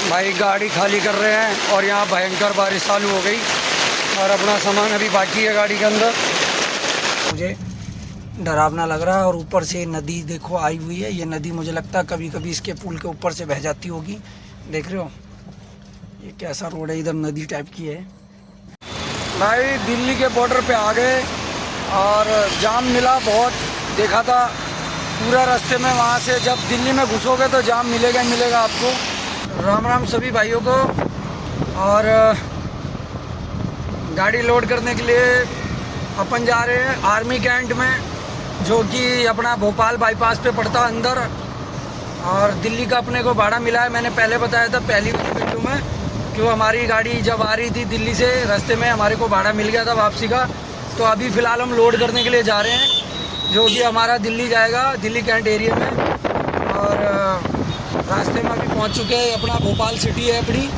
भाई गाड़ी खाली कर रहे हैं और यहाँ भयंकर बारिश चालू हो गई और अपना सामान अभी बाकी है गाड़ी के अंदर। मुझे डरावना लग रहा है और ऊपर से नदी देखो आई हुई है। ये नदी मुझे लगता है कभी कभी इसके पुल के ऊपर से बह जाती होगी। देख रहे हो ये कैसा रोड है, इधर नदी टाइप की है। भाई दिल्ली के बॉर्डर पे आ गए और जाम मिला बहुत, देखा था पूरा रास्ते में। वहाँ से जब दिल्ली में घुसोगे तो जाम मिलेगा ही मिलेगा आपको। राम राम सभी भाइयों को। और गाड़ी लोड करने के लिए अपन जा रहे हैं आर्मी कैंट में, जो कि अपना भोपाल बाईपास पे पड़ता है अंदर। और दिल्ली का अपने को भाड़ा मिला है, मैंने पहले बताया था पहली वीडियो में, क्यों हमारी गाड़ी जब आ रही थी दिल्ली से रास्ते में हमारे को भाड़ा मिल गया था वापसी का। तो अभी फ़िलहाल हम लोड करने के लिए जा रहे हैं, जो कि हमारा दिल्ली जाएगा, दिल्ली कैंट एरिया में। और रास्ते में अभी पहुंच चुके हैं। अपना भोपाल सिटी है अपनी,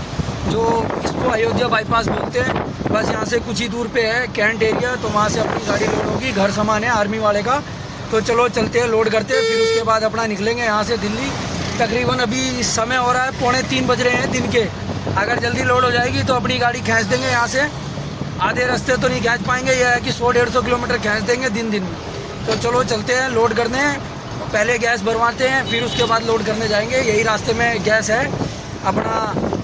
जो इसको अयोध्या बाईपास बोलते हैं। बस यहाँ से कुछ ही दूर पे है कैंट एरिया, तो वहाँ से अपनी गाड़ी लोड होगी। घर सामान है आर्मी वाले का, तो चलो चलते हैं, लोड करते हैं, फिर उसके बाद अपना निकलेंगे यहाँ से दिल्ली। तकरीबन अभी समय हो रहा है 2:45 बज रहे हैं दिन के। अगर जल्दी लोड हो जाएगी तो अपनी गाड़ी खींच देंगे यहाँ से। आधे रास्ते तो नहीं खींच पाएंगे, यह है कि 100-150 किलोमीटर खींच देंगे दिन में। तो चलो चलते हैं, लोड करने हैं। पहले गैस भरवाते हैं, फिर उसके बाद लोड करने जाएंगे। यही रास्ते में गैस है, अपना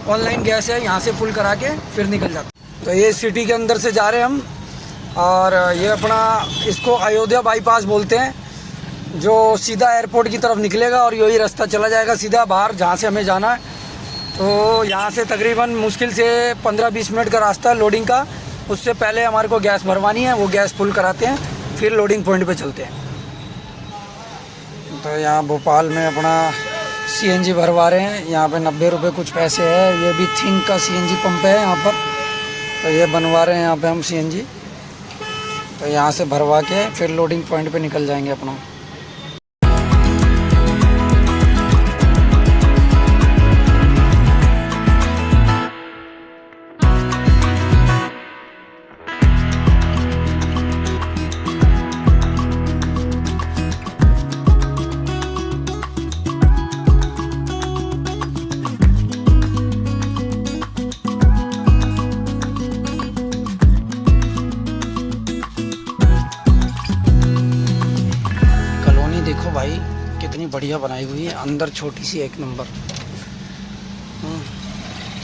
ऑनलाइन गैस है, यहाँ से फुल करा के फिर निकल जाते हैं। तो ये सिटी के अंदर से जा रहे हैं हम, और ये अपना इसको अयोध्या बाईपास बोलते हैं, जो सीधा एयरपोर्ट की तरफ निकलेगा और यही रास्ता चला जाएगा सीधा बाहर जहाँ से हमें जाना है। तो यहाँ से तकरीबन मुश्किल से 15-20 मिनट का रास्ता है लोडिंग का। उससे पहले हमारे को गैस भरवानी है, वो गैस फुल कराते हैं, फिर लोडिंग पॉइंट पे चलते हैं। तो यहाँ भोपाल में अपना सीएनजी भरवा रहे हैं। यहाँ पे 90 रुपये कुछ पैसे है। ये भी थिंक का सीएनजी पंप है यहाँ पर, तो ये बनवा रहे हैं यहाँ पे हम सीएनजी। तो यहाँ से भरवा के फिर लोडिंग पॉइंट पे निकल जाएंगे अपना। देखो भाई कितनी बढ़िया बनाई हुई है, अंदर छोटी सी एक नंबर।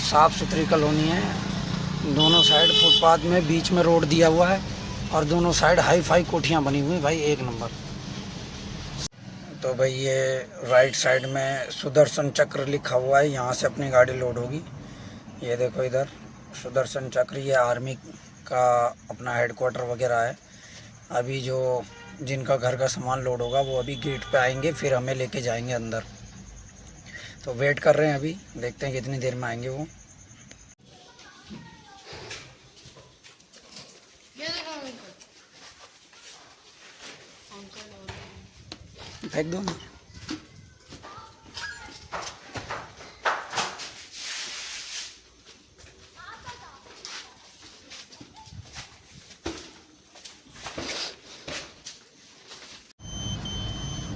साफ़ सुथरी कॉलोनी है। दोनों साइड फुटपाथ में बीच में रोड दिया हुआ है और दोनों साइड हाई फाई कोठियाँ बनी हुई भाई, एक नंबर। तो भाई ये राइट साइड में सुदर्शन चक्र लिखा हुआ है, यहाँ से अपनी गाड़ी लोड होगी। ये देखो इधर सुदर्शन चक्र, ये आर्मी का अपना हेडक्वार्टर वगैरह है। अभी जो जिनका घर का सामान लोड होगा वो अभी गेट पे आएंगे, फिर हमें लेके जाएंगे अंदर। तो वेट कर रहे हैं, अभी देखते हैं कितनी देर में आएंगे वो। फेंक दो ना।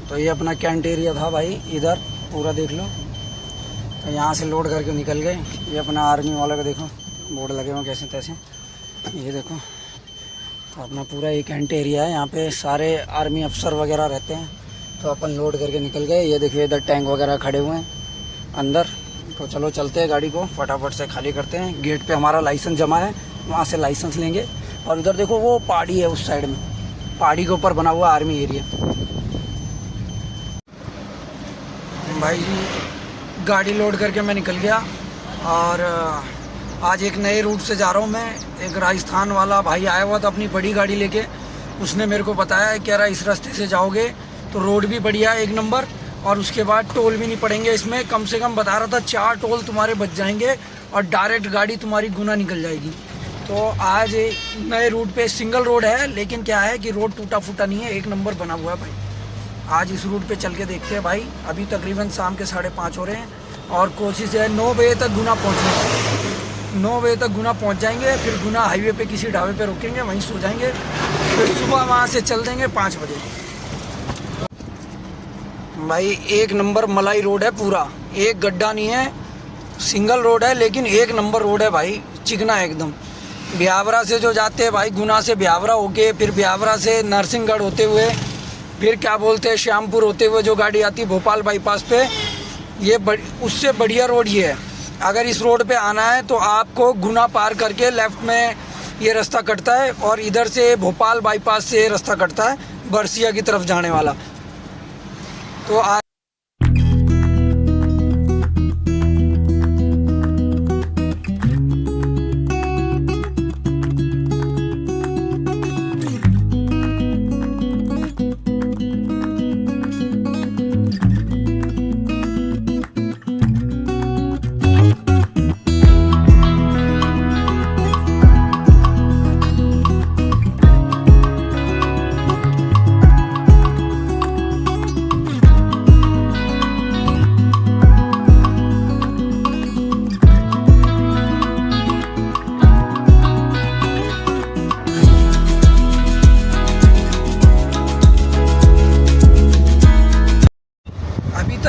तो ये अपना कैंट एरिया था भाई, इधर पूरा देख लो। तो यहाँ से लोड करके निकल गए। ये अपना आर्मी वाला का देखो बोर्ड लगे हुए कैसे तैसे, ये देखो। तो अपना पूरा ये कैंट एरिया है, यहाँ पे सारे आर्मी अफसर वगैरह रहते हैं। तो अपन लोड करके निकल गए। ये देखिए इधर टैंक वगैरह खड़े हुए हैं अंदर। तो चलो चलते हैं, गाड़ी को फटाफट से खाली करते हैं। गेट पे हमारा लाइसेंस जमा है, वहाँ से लाइसेंस लेंगे। और उधर देखो वो पहाड़ी है उस साइड में, पहाड़ी के ऊपर बना हुआ आर्मी एरिया। भाई गाड़ी लोड करके मैं निकल गया और आज एक नए रूट से जा रहा हूँ मैं। एक राजस्थान वाला भाई आया हुआ था अपनी बड़ी गाड़ी लेके, उसने मेरे को बताया, कह रहा इस रास्ते से जाओगे तो रोड भी बढ़िया है एक नंबर, और उसके बाद टोल भी नहीं पड़ेंगे इसमें। कम से कम बता रहा था 4 टोल तुम्हारे बच जाएंगे और डायरेक्ट गाड़ी तुम्हारी गुना निकल जाएगी। तो आज नए रूट पे सिंगल रोड है, लेकिन क्या है कि रोड टूटा फूटा नहीं है, एक नंबर बना हुआ है भाई। आज इस रूट पे चल के देखते हैं भाई। अभी तकरीबन शाम के 5:30 हो रहे हैं और कोशिश है 9 बजे तक गुना पहुँचने की। 9 बजे तक गुना पहुँच जाएंगे, फिर गुना हाईवे पे किसी ढाबे पे रुकेंगे, वहीं सो जाएंगे, फिर सुबह वहाँ से चल देंगे 5 बजे। भाई एक नंबर मलाई रोड है पूरा, एक गड्ढा नहीं है, सिंगल रोड है लेकिन एक नंबर रोड है भाई, चिकना है एकदम। ब्यावरा से जो जाते हैं भाई, गुना से ब्यावरा होके, फिर ब्यावरा से नरसिंहगढ़ होते हुए, फिर क्या बोलते हैं श्यामपुर होते हुए जो गाड़ी आती है भोपाल बाईपास पे, ये उससे बढ़िया रोड ये है। अगर इस रोड पे आना है तो आपको गुना पार करके लेफ्ट में ये रास्ता कटता है और इधर से भोपाल बाईपास से रास्ता कटता है बरसिया की तरफ जाने वाला। तो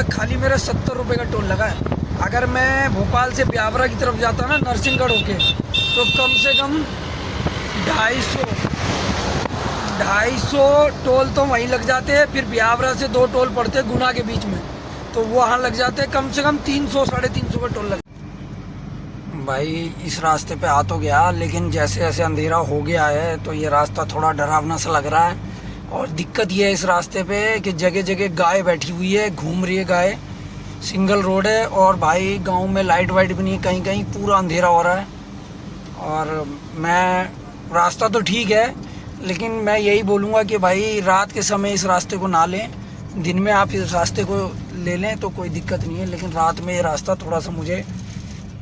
खाली मेरा 70 रुपये का टोल लगा है। अगर मैं भोपाल से ब्यावरा की तरफ जाता ना नरसिंहगढ़ होके, तो कम से कम 250 टोल तो वहीं लग जाते हैं। फिर ब्यावरा से 2 टोल पड़ते हैं गुना के बीच में, तो वहाँ लग जाते हैं कम से कम 300 साढ़े 300 का टोल लग। भाई इस रास्ते पे आ तो गया, लेकिन जैसे जैसे अंधेरा हो गया है तो ये रास्ता थोड़ा डरावना सा लग रहा है। और दिक्कत ये है इस रास्ते पे कि जगह जगह गाय बैठी हुई है, घूम रही है गाय। सिंगल रोड है और भाई गांव में लाइट वाइट भी नहीं है, कहीं कहीं पूरा अंधेरा हो रहा है। और मैं रास्ता तो ठीक है, लेकिन मैं यही बोलूँगा कि भाई रात के समय इस रास्ते को ना लें। दिन में आप इस रास्ते को ले लें तो कोई दिक्कत नहीं है, लेकिन रात में ये रास्ता थोड़ा सा मुझे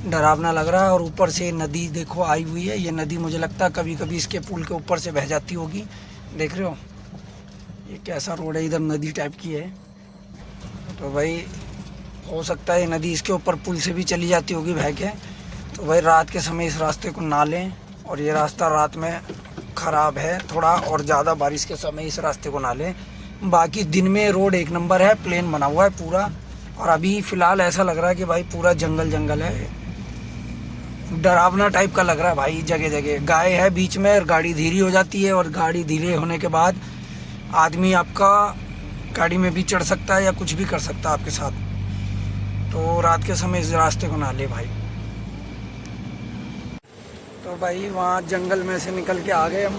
डरावना लग रहा है। और ऊपर से नदी देखो आई हुई है, ये नदी मुझे लगता है कभी कभी इसके पुल के ऊपर से बह जाती होगी। देख रहे हो ये कैसा रोड है, इधर नदी टाइप की है। तो भाई हो सकता है ये नदी इसके ऊपर पुल से भी चली जाती होगी बह के। तो भाई रात के समय इस रास्ते को ना लें। और ये रास्ता रात में ख़राब है थोड़ा, और ज़्यादा बारिश के समय इस रास्ते को ना लें। बाकी दिन में रोड एक नंबर है, प्लेन बना हुआ है पूरा। और अभी फ़िलहाल ऐसा लग रहा है कि भाई पूरा जंगल जंगल है, डरावना टाइप का लग रहा है भाई। जगह जगह गाय है बीच में और गाड़ी धीरे हो जाती है, और गाड़ी धीरे होने के बाद आदमी आपका गाड़ी में भी चढ़ सकता है या कुछ भी कर सकता है आपके साथ। तो रात के समय इस रास्ते को ना ले भाई। तो भाई वहाँ जंगल में से निकल के आ गए हम,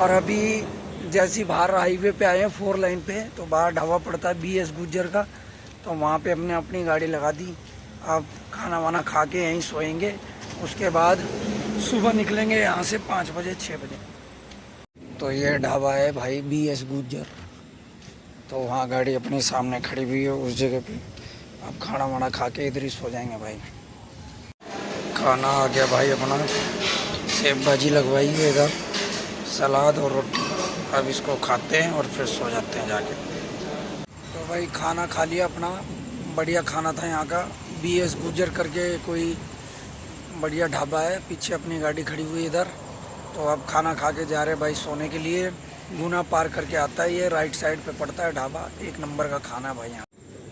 और अभी जैसी बाहर हाईवे पे आए हैं 4 लाइन पे, तो बाहर ढाबा पड़ता है BS गुज्जर का। तो वहाँ पे हमने अपनी गाड़ी लगा दी। अब खाना वाना खा के यहीं सोएंगे, उसके बाद सुबह निकलेंगे यहाँ से 5 बजे 6 बजे। तो ये ढाबा है भाई BS गुज्जर। तो वहाँ गाड़ी अपने सामने खड़ी हुई है उस जगह पे। अब खाना वाना खा के इधर ही सो जाएंगे भाई। खाना आ गया भाई अपना, सेब भाजी लगवाई है इधर, सलाद और रोटी। अब इसको खाते हैं और फिर सो जाते हैं जाके। तो भाई खाना खा लिया अपना, बढ़िया खाना था यहाँ का। BS गुज्जर करके कोई बढ़िया ढाबा है, पीछे अपनी गाड़ी खड़ी हुई इधर। तो अब खाना खा के जा रहे भाई सोने के लिए। गुना पार करके आता है, ये राइट साइड पे पड़ता है ढाबा। एक नंबर का खाना है भाई यहाँ,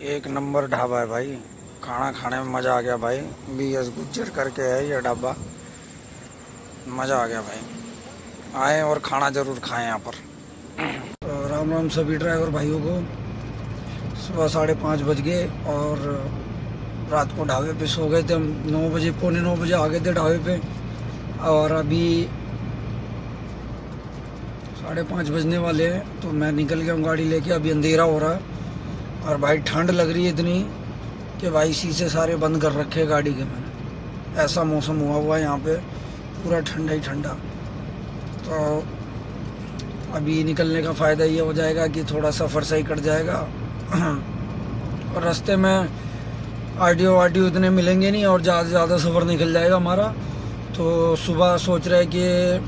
एक नंबर ढाबा है भाई। खाना खाने में मज़ा आ गया भाई। BS गुज्जर करके है ये ढाबा, मज़ा आ गया भाई। आए और खाना ज़रूर खाएं यहाँ पर। तो राम राम सभी ड्राइवर भाइयों को। सुबह 5:30 बज गए और रात को ढाबे पे सो गए थे हम। 9 बजे पौने 9 बजे आ गए थे ढाबे पे, और अभी 5:30 बजने वाले हैं। तो मैं निकल गया हूँ गाड़ी लेके। अभी अंधेरा हो रहा है और भाई ठंड लग रही है इतनी कि भाई शीशे सारे बंद कर रखे हैं गाड़ी के मैंने। ऐसा मौसम हुआ है यहाँ पे, पूरा ठंडा ही ठंडा। तो अभी निकलने का फ़ायदा ये हो जाएगा कि थोड़ा सफ़र सही कट जाएगा। और रास्ते में ऑडियो इतने मिलेंगे नहीं, और ज़्यादा से ज़्यादा सफ़र निकल जाएगा हमारा। तो सुबह सोच रहे हैं कि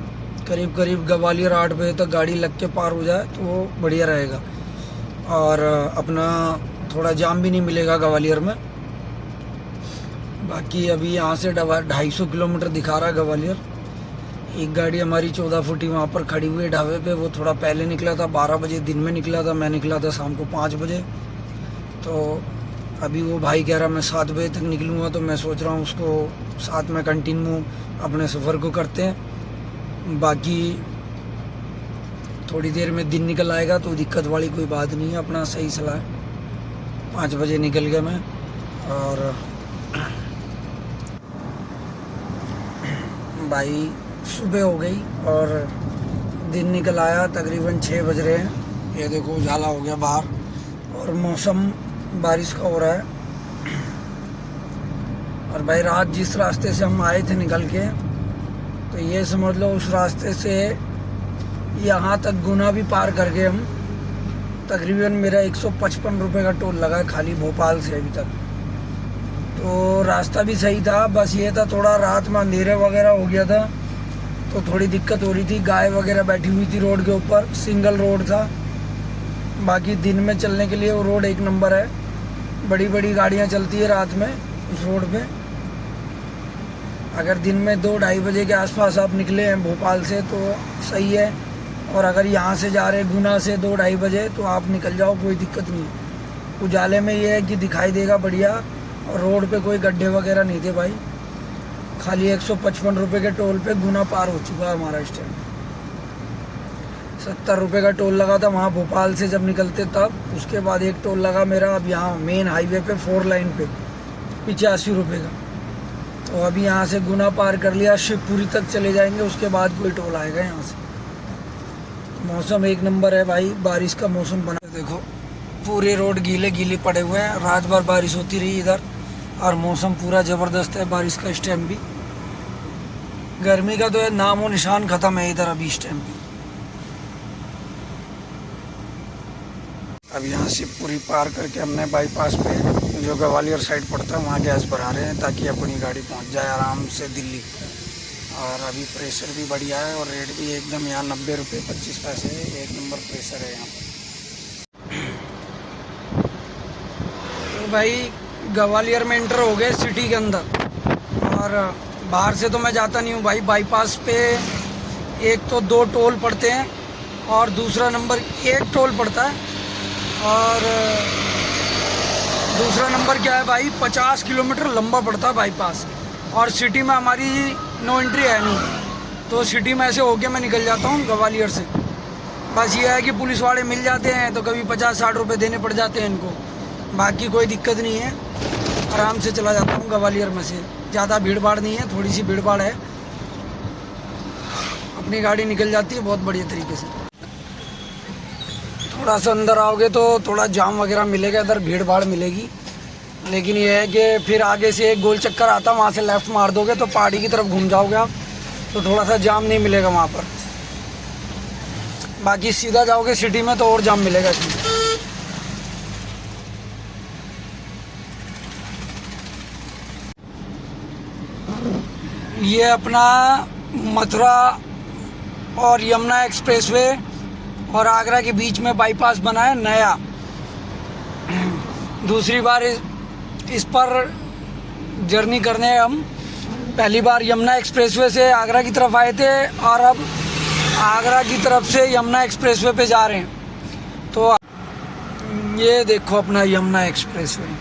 करीब ग्वालियर 8 बजे तक गाड़ी लग के पार हो जाए तो वो बढ़िया रहेगा, और अपना थोड़ा जाम भी नहीं मिलेगा ग्वालियर में। बाकी अभी यहाँ से 250 किलोमीटर दिखा रहा है ग्वालियर। एक गाड़ी हमारी 14 फुटी वहाँ पर खड़ी हुई है ढाबे पे, वो थोड़ा पहले निकला था, 12 बजे दिन में निकला था। मैं निकला था शाम को 5 बजे। तो अभी वो भाई कह रहा मैं 7 बजे तक निकलूँगा, तो मैं सोच रहा हूँ उसको साथ में कंटिन्यू अपने सफ़र को करते हैं। बाकी थोड़ी देर में दिन निकल आएगा तो दिक्कत वाली कोई बात नहीं है, अपना सही सलाह है। 5 बजे निकल गया मैं, और भाई सुबह हो गई और दिन निकल आया। तकरीबन 6 बज रहे हैं। ये देखो उजाला हो गया बाहर, और मौसम बारिश का हो रहा है। और भाई रात जिस रास्ते से हम आए थे निकल के, तो ये समझ लो उस रास्ते से यहाँ तक गुना भी पार कर गए हम। तकरीबन मेरा 155 रुपये का टोल लगा है खाली भोपाल से अभी तक। तो रास्ता भी सही था, बस ये था थोड़ा रात में अंधेरे वगैरह हो गया था, तो थोड़ी दिक्कत हो रही थी। गाय वगैरह बैठी हुई थी रोड के ऊपर, सिंगल रोड था। बाकी दिन में चलने के लिए वो रोड एक नंबर है, बड़ी बड़ी गाड़ियाँ चलती है रात में उस रोड पे। अगर दिन में 2-2:30 बजे के आसपास आप निकले हैं भोपाल से तो सही है, और अगर यहाँ से जा रहे गुना से 2-2:30 बजे तो आप निकल जाओ, कोई दिक्कत नहीं है। उजाले में ये है कि दिखाई देगा बढ़िया, और रोड पे कोई गड्ढे वगैरह नहीं थे भाई। खाली 155 रुपये के टोल पे गुना पार हो चुका है हमारा स्टैंड। 70 रुपये का टोल लगा था वहाँ भोपाल से जब निकलते तब। उसके बाद एक टोल लगा मेरा अब यहाँ मेन हाईवे पे 4 लाइन पे 85 रुपये का। तो अभी यहाँ से गुना पार कर लिया, शिवपुरी तक चले जाएंगे, उसके बाद कोई टोल आएगा यहाँ से। मौसम एक नंबर है भाई, बारिश का मौसम बना। देखो पूरे रोड गीले गीले पड़े हुए हैं, रात भर बारिश होती रही इधर, और मौसम पूरा ज़बरदस्त है बारिश का इस टाइम भी। गर्मी का तो नामो निशान ख़त्म है इधर अभी इस टाइम पे। अब यहाँ से पूरी पार करके हमने बाईपास पे जो ग्वालियर साइड पड़ता है वहाँ गैस भरा रहे हैं, ताकि अपनी गाड़ी पहुँच जाए आराम से दिल्ली। और अभी प्रेशर भी बढ़िया है, और रेट भी एकदम यहाँ 90 रुपये 25 पैसे है, एक नंबर प्रेशर है यहाँ पर। तो भाई ग्वालियर में एंटर हो गए सिटी के अंदर, और बाहर से तो मैं जाता नहीं हूँ भाई। बाईपास पे एक तो 2 टोल पड़ते हैं, और दूसरा नंबर 1 टोल पड़ता है, और दूसरा नंबर क्या है भाई 50 किलोमीटर लंबा पड़ता है बाईपास। और सिटी में हमारी नो एंट्री है नहीं, तो सिटी में ऐसे होके मैं निकल जाता हूँ ग्वालियर से। बस ये है कि पुलिस वाले मिल जाते हैं तो कभी 50-60 रुपये देने पड़ जाते हैं इनको, बाकी कोई दिक्कत नहीं है। आराम से चला जाता हूँ ग्वालियर में से, ज़्यादा भीड़ भाड़ नहीं है, थोड़ी सी भीड़ भाड़ है, अपनी गाड़ी निकल जाती है बहुत बढ़िया तरीके से। थोड़ा सा अंदर आओगे तो थोड़ा जाम वगैरह मिलेगा, इधर भीड़ भाड़ मिलेगी, लेकिन ये है कि फिर आगे से एक गोल चक्कर आता है, वहाँ से लेफ़्ट मार दोगे तो पहाड़ी की तरफ घूम जाओगे आप, तो थोड़ा सा जाम नहीं मिलेगा वहाँ पर। बाकी सीधा जाओगे सिटी में तो और जाम मिलेगा इसमें। ये अपना मथुरा और यमुना एक्सप्रेसवे और आगरा के बीच में बाईपास बना है नया। दूसरी बार इस पर जर्नी करने हम पहली बार यमुना एक्सप्रेसवे से आगरा की तरफ आए थे, और अब आगरा की तरफ से यमुना एक्सप्रेसवे पे जा रहे हैं। तो ये देखो अपना यमुना एक्सप्रेसवे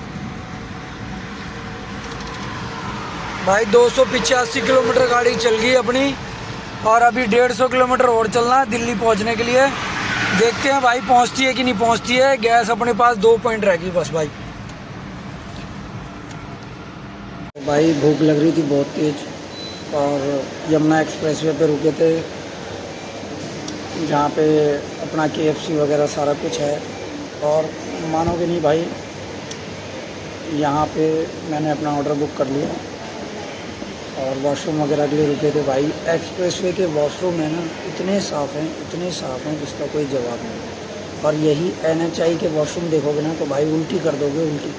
भाई, 285 किलोमीटर गाड़ी चल गई अपनी, और अभी 150 किलोमीटर और चलना है दिल्ली पहुंचने के लिए। देखते हैं भाई पहुंचती है कि नहीं पहुंचती है। गैस अपने पास 2 पॉइंट रह गई बस भाई। भाई भूख लग रही थी बहुत तेज़, और यमुना एक्सप्रेसवे पे रुके थे, जहाँ पे अपना KFC वगैरह सारा कुछ है। और मानोगे नहीं भाई, यहाँ पे मैंने अपना ऑर्डर बुक कर लिया, और वॉशरूम वगैरह के लिए रुके थे भाई। एक्सप्रेसवे के वॉशरूम है ना, इतने साफ़ हैं, इतने साफ़ हैं जिसका कोई जवाब नहीं। और यही NHI के वॉशरूम देखोगे ना तो भाई उल्टी कर दोगे, उल्टी।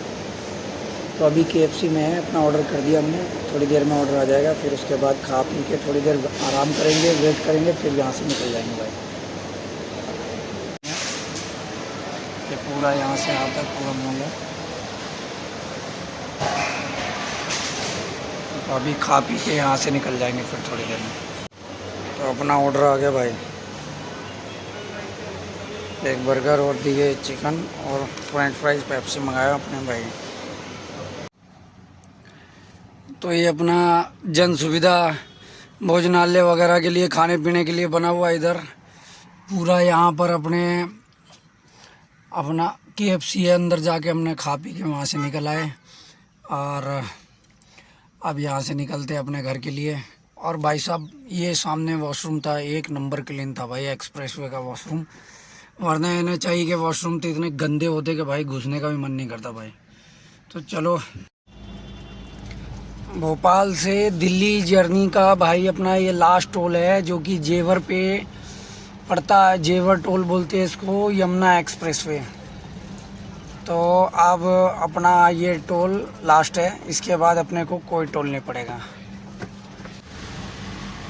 तो अभी KFC में है, अपना ऑर्डर कर दिया हमने, थोड़ी देर में ऑर्डर आ जाएगा। फिर उसके बाद खा पी के थोड़ी देर आराम करेंगे, वेट करेंगे, फिर यहाँ से निकल जाएंगे भाई। ये पूरा यहाँ से यहाँ तक पूरा मॉल है। तो अभी खा पी के यहाँ से निकल जाएंगे फिर थोड़ी देर में। तो अपना ऑर्डर आ गया भाई, एक बर्गर और दिए चिकन और फ्रेंच फ्राइज पेप्सी मंगाया अपने भाई। तो ये अपना जन सुविधा भोजनालय वगैरह के लिए खाने पीने के लिए बना हुआ है इधर पूरा। यहाँ पर अपना KFC है, अंदर जाके हमने खा पी के वहाँ से निकल आए और अब यहाँ से निकलते अपने घर के लिए। और भाई साहब ये सामने वॉशरूम था, एक नंबर क्लीन था भाई, एक्सप्रेसवे का वॉशरूम। वरना इन्हें चाहिए कि वॉशरूम तो इतने गंदे होते कि भाई घुसने का भी मन नहीं करता भाई। तो चलो भोपाल से दिल्ली जर्नी का भाई अपना ये लास्ट टोल है जो कि जेवर पे पड़ता है। जेवर टोल बोलते हैं इसको, यमुना एक्सप्रेसवे। तो अब अपना ये टोल लास्ट है, इसके बाद अपने को कोई टोल नहीं पड़ेगा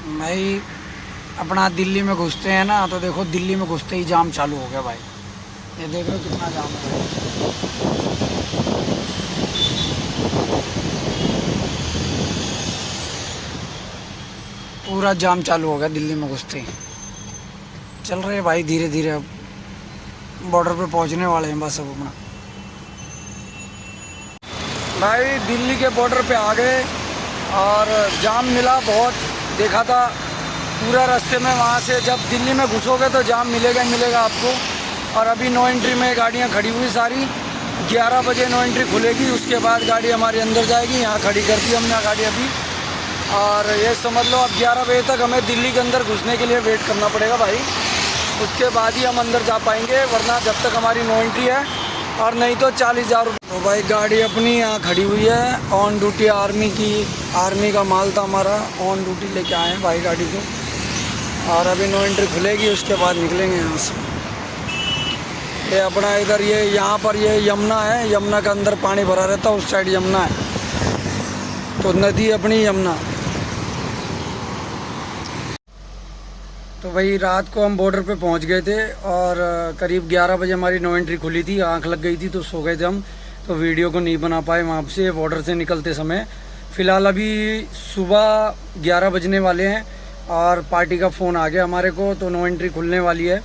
भाई। अपना दिल्ली में घुसते हैं ना, तो देखो दिल्ली में घुसते ही जाम चालू हो गया भाई। ये देख लो कितना जाम है। पूरा जाम चालू हो गया दिल्ली में घुसते ही। चल रहे हैं भाई धीरे धीरे, अब बॉर्डर पे पहुंचने वाले हैं बस अब अपना। भाई दिल्ली के बॉर्डर पे आ गए और जाम मिला बहुत, देखा था पूरा रास्ते में। वहाँ से जब दिल्ली में घुसोगे तो जाम मिलेगा ही मिलेगा आपको। और अभी नो एंट्री में गाड़ियाँ खड़ी हुई सारी, 11 बजे नो एंट्री खुलेगी, उसके बाद गाड़ी हमारी अंदर जाएगी। यहाँ खड़ी कर दी हमने गाड़ी अभी, और ये समझ लो अब 11 बजे तक हमें दिल्ली के अंदर घुसने के लिए वेट करना पड़ेगा भाई। उसके बाद ही हम अंदर जा पाएंगे, वरना जब तक हमारी नो एंट्री है, और नहीं तो 40,000 रुपये। तो भाई गाड़ी अपनी यहाँ खड़ी हुई है, ऑन ड्यूटी आर्मी की, आर्मी का माल था हमारा, ऑन ड्यूटी लेके आए हैं भाई गाड़ी को। और अभी नो एंट्री खुलेगी, उसके बाद निकलेंगे यहाँ से। ये अपना इधर ये यहाँ पर ये यमुना है, यमुना के अंदर पानी भरा रहता है, उस साइड यमुना है, तो नदी अपनी यमुना। तो भाई रात को हम बॉर्डर पे पहुंच गए थे और करीब 11 बजे हमारी नो एंट्री खुली थी। आंख लग गई थी तो सो गए थे हम, तो वीडियो को नहीं बना पाए वहाँ से बॉर्डर से निकलते समय। फ़िलहाल अभी सुबह 11 बजने वाले हैं और पार्टी का फ़ोन आ गया हमारे को, तो नो एंट्री खुलने वाली है।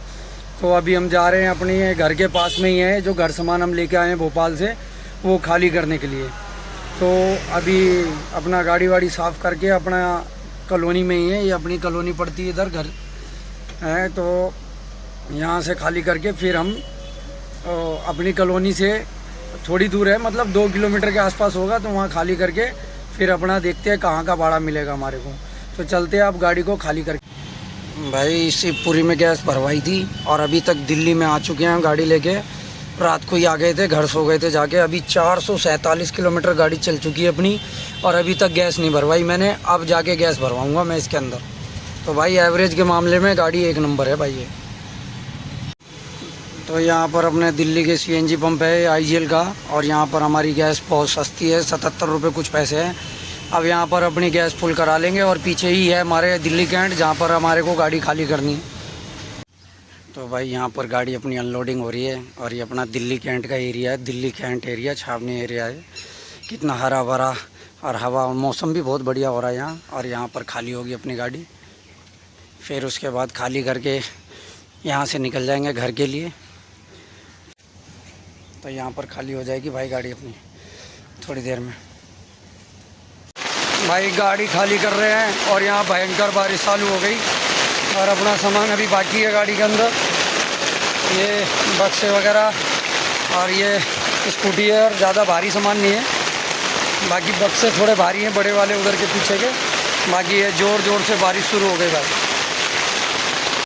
तो अभी हम जा रहे हैं, अपने घर के पास में ही है, जो घर सामान हम लेके आए हैं भोपाल से वो खाली करने के लिए। तो अभी अपना गाड़ी वाड़ी साफ़ करके, अपना कॉलोनी में ही है, ये अपनी कॉलोनी पड़ती है इधर घर है, तो यहाँ से खाली करके फिर हम अपनी कॉलोनी से थोड़ी दूर है, मतलब 2 किलोमीटर के आसपास होगा, तो वहाँ खाली करके फिर अपना देखते हैं कहाँ का भाड़ा मिलेगा हमारे को। तो चलते हैं आप गाड़ी को खाली करके। भाई शिवपुरी में गैस भरवाई थी और अभी तक दिल्ली में आ चुके हैं गाड़ी लेके। रात को ही आ गए थे, घर सो गए थे जाके। अभी 447 किलोमीटर गाड़ी चल चुकी है अपनी और अभी तक गैस नहीं भरवाई मैंने। अब जाके गैस भरवाऊँगा मैं इसके अंदर। तो भाई एवरेज के मामले में गाड़ी एक नंबर है भाई ये। तो यहाँ पर अपने दिल्ली के CNG पंप है IGL का, और यहाँ पर हमारी गैस बहुत सस्ती है, 77 रुपये कुछ पैसे हैं। अब यहाँ पर अपनी गैस फुल करा लेंगे और पीछे ही है हमारे दिल्ली कैंट, जहाँ पर हमारे को गाड़ी खाली करनी है। तो भाई यहाँ पर गाड़ी अपनी अनलोडिंग हो रही है और ये अपना दिल्ली कैंट का एरिया है, दिल्ली कैंट एरिया, छावनी एरिया है। कितना हरा भरा और हवा, मौसम भी बहुत बढ़िया हो रहा है यहाँ। और यहाँ पर खाली होगी अपनी गाड़ी, फिर उसके बाद खाली करके यहाँ से निकल जाएंगे घर के लिए। तो यहाँ पर खाली हो जाएगी भाई गाड़ी अपनी थोड़ी देर में। भाई गाड़ी खाली कर रहे हैं और यहाँ भयंकर बारिश चालू हो गई और अपना सामान अभी बाकी है गाड़ी के अंदर, ये बक्से वगैरह और ये स्कूटी है। और ज़्यादा भारी सामान नहीं है, बाकी बक्से थोड़े भारी हैं बड़े वाले उधर के पीछे के। बाकी ये ज़ोर ज़ोर से बारिश शुरू हो गई भाई।